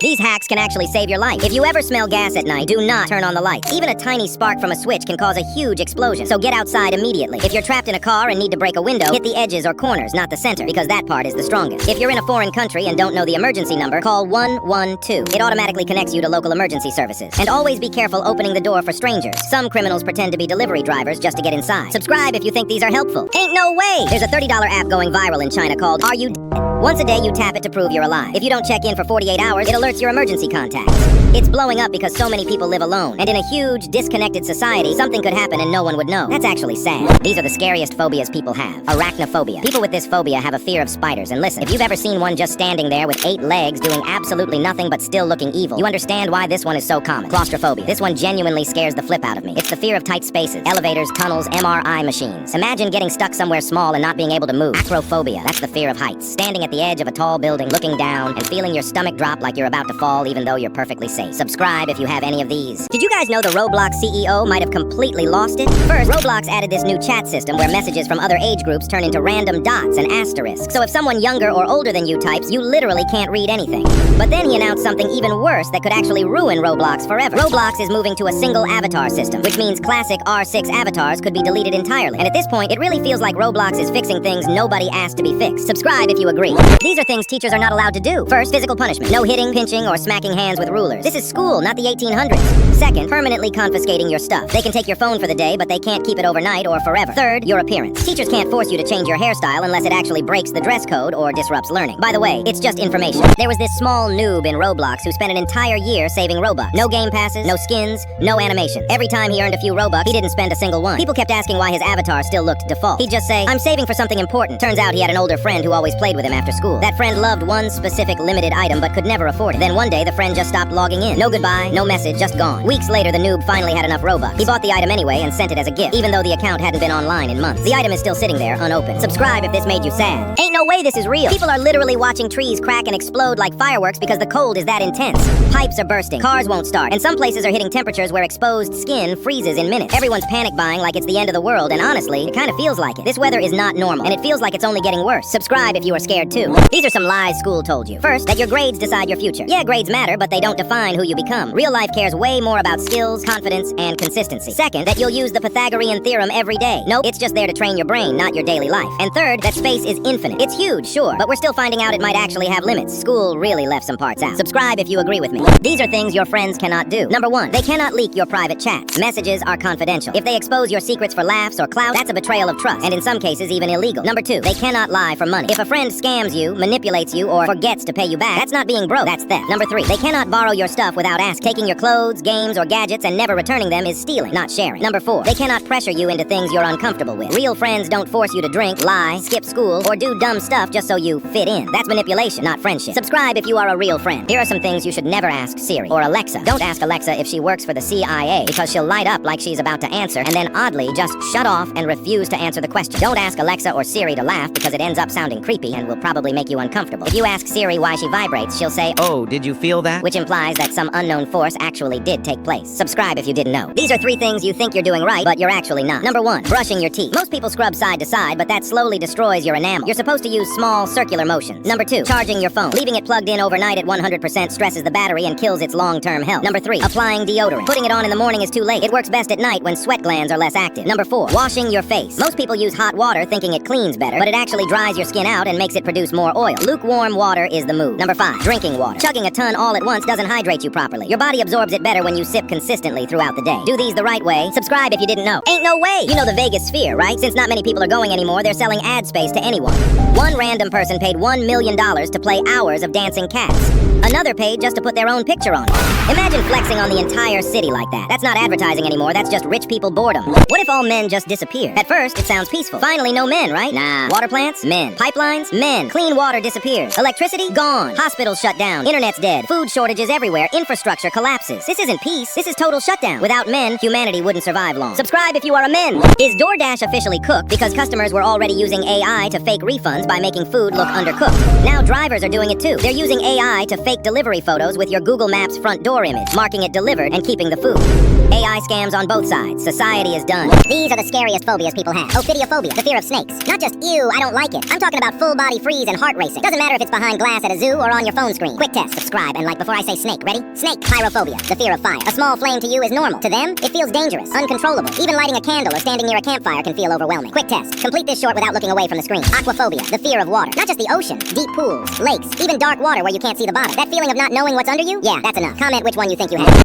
These hacks can actually save your life. If you ever smell gas at night, do not turn on the lights. Even a tiny spark from a switch can cause a huge explosion, so get outside immediately. If you're trapped in a car and need to break a window, hit the edges or corners, not the center, because that part is the strongest. If you're in a foreign country and don't know the emergency number, call 112. It automatically connects you to local emergency services. And always be careful opening the door for strangers. Some criminals pretend to be delivery drivers just to get inside. Subscribe if you think these are helpful. Ain't no way! There's a $30 app going viral in China called Are You Once a day you tap it to prove you're alive. If you don't check in for 48 hours, it alerts your emergency contacts. It's blowing up because so many people live alone. And in a huge, disconnected society, something could happen and no one would know. That's actually sad. These are the scariest phobias people have. Arachnophobia. People with this phobia have a fear of spiders. And listen, if you've ever seen one just standing there with 8 legs doing absolutely nothing but still looking evil, you understand why this one is so common. Claustrophobia. This one genuinely scares the flip out of me. It's the fear of tight spaces, elevators, tunnels, MRI machines. Imagine getting stuck somewhere small and not being able to move. Acrophobia. That's the fear of heights. Standing at the edge of a tall building, looking down, and feeling your stomach drop like you're about to fall even though you're perfectly safe. Subscribe if you have any of these. Did you guys know the Roblox CEO might have completely lost it? First, Roblox added this new chat system where messages from other age groups turn into random dots and asterisks. So if someone younger or older than you types, you literally can't read anything. But then he announced something even worse that could actually ruin Roblox forever. Roblox is moving to a single avatar system, which means classic R6 avatars could be deleted entirely. And at this point, it really feels like Roblox is fixing things nobody asked to be fixed. Subscribe if you agree. These are things teachers are not allowed to do. First, physical punishment. No hitting, pinching, or smacking hands with rulers. This is school, not the 1800s. Second, permanently confiscating your stuff. They can take your phone for the day, but they can't keep it overnight or forever. Third, your appearance. Teachers can't force you to change your hairstyle unless it actually breaks the dress code or disrupts learning. By the way, it's just information. There was this small noob in Roblox who spent an entire year saving Robux. No game passes, no skins, no animation. Every time he earned a few Robux, he didn't spend a single one. People kept asking why his avatar still looked default. He'd just say, I'm saving for something important. Turns out he had an older friend who always played with him after school. That friend loved one specific limited item but could never afford it. Then one day the friend just stopped logging in. No goodbye, no message, just gone. Weeks later the noob finally had enough Robux. He bought the item anyway and sent it as a gift, even though the account hadn't been online in months. The item is still sitting there, unopened. Subscribe if this made you sad. Ain't no way this is real. People are literally watching trees crack and explode like fireworks because the cold is that intense. Pipes are bursting, cars won't start, and some places are hitting temperatures where exposed skin freezes in minutes. Everyone's panic buying like it's the end of the world, and honestly, it kind of feels like it. This weather is not normal, and it feels like it's only getting worse. Subscribe if you are scared too. These are some lies school told you. First, that your grades decide your future. Yeah, grades matter, but they don't define who you become. Real life cares way more about skills, confidence, and consistency. Second, that you'll use the Pythagorean theorem every day. Nope, it's just there to train your brain, not your daily life. And third, that space is infinite. It's huge, sure, but we're still finding out it might actually have limits. School really left some parts out. Subscribe if you agree with me. These are things your friends cannot do. Number 1, they cannot leak your private chats. Messages are confidential. If they expose your secrets for laughs or clout, that's a betrayal of trust, and in some cases even illegal. Number 2, they cannot lie for money. If a friend scams you, manipulates you, or forgets to pay you back, that's not being broke, that's theft. Number 3, they cannot borrow your stuff without asking. Taking your clothes, games, or gadgets and never returning them is stealing, not sharing. Number 4, they cannot pressure you into things you're uncomfortable with. Real friends don't force you to drink, lie, skip school, or do dumb stuff just so you fit in. That's manipulation, not friendship. Subscribe if you are a real friend. Here are some things you should never ask Siri or Alexa. Don't ask Alexa if she works for the CIA, because she'll light up like she's about to answer and then oddly just shut off and refuse to answer the question. Don't ask Alexa or Siri to laugh because it ends up sounding creepy and will probably make you uncomfortable. If you ask Siri why she vibrates, she'll say, "Oh, did you feel that?" which implies that some unknown force actually did take place. Subscribe if you didn't know. These are 3 things you think you're doing right, but you're actually not. Number 1, brushing your teeth. Most people scrub side to side, but that slowly destroys your enamel. You're supposed to use small, circular motions. Number 2, charging your phone. Leaving it plugged in overnight at 100% stresses the battery and kills its long-term health. Number 3, applying deodorant. Putting it on in the morning is too late. It works best at night when sweat glands are less active. Number 4, washing your face. Most people use hot water thinking it cleans better, but it actually dries your skin out and makes it produce more oil. Lukewarm water is the move. Number 5, drinking water. Chugging a ton all at once doesn't hydrate you properly. Your body absorbs it better when you sip consistently throughout the day. Do these the right way. Subscribe if you didn't know. Ain't no way! You know the Vegas sphere, right? Since not many people are going anymore, they're selling ad space to anyone. One random person paid $1 million to play hours of dancing cats. Another paid just to put their own picture on it. Imagine flexing on the entire city like that. That's not advertising anymore, that's just rich people boredom. What if all men just disappeared? At first, it sounds peaceful. Finally, no men, right? Nah. Water plants? Men. Pipelines? Men. Clean water disappears. Electricity? Gone. Hospitals shut down. Internet's dead. Food shortages everywhere. Infrastructure collapses. This isn't peace. This is total shutdown. Without men, humanity wouldn't survive long. Subscribe if you are a men. Is DoorDash officially cooked because customers were already using AI to fake refunds by making food look undercooked? Now drivers are doing it too. They're using AI to fake delivery photos with your Google Maps front door image, marking it delivered and keeping the food. AI scams on both sides. Society is done. These are the scariest phobias people have. Ophidiophobia, the fear of snakes. Not just, ew, I don't like it. I'm talking about full body freeze and heart racing. Doesn't matter if it's behind glass at a zoo or on your phone screen. Quick test, subscribe, and like before I say snake. Ready? Snake. Pyrophobia, the fear of fire. A small flame to you is normal. To them, it feels dangerous, uncontrollable. Even lighting a candle or standing near a campfire can feel overwhelming. Quick test. Complete this short without looking away from the screen. Aquaphobia, the fear of water. Not just the ocean. Deep pools, lakes, even dark water where you can't see the bottom. That feeling of not knowing what's under you? Yeah, that's enough. Comment which one you think you have.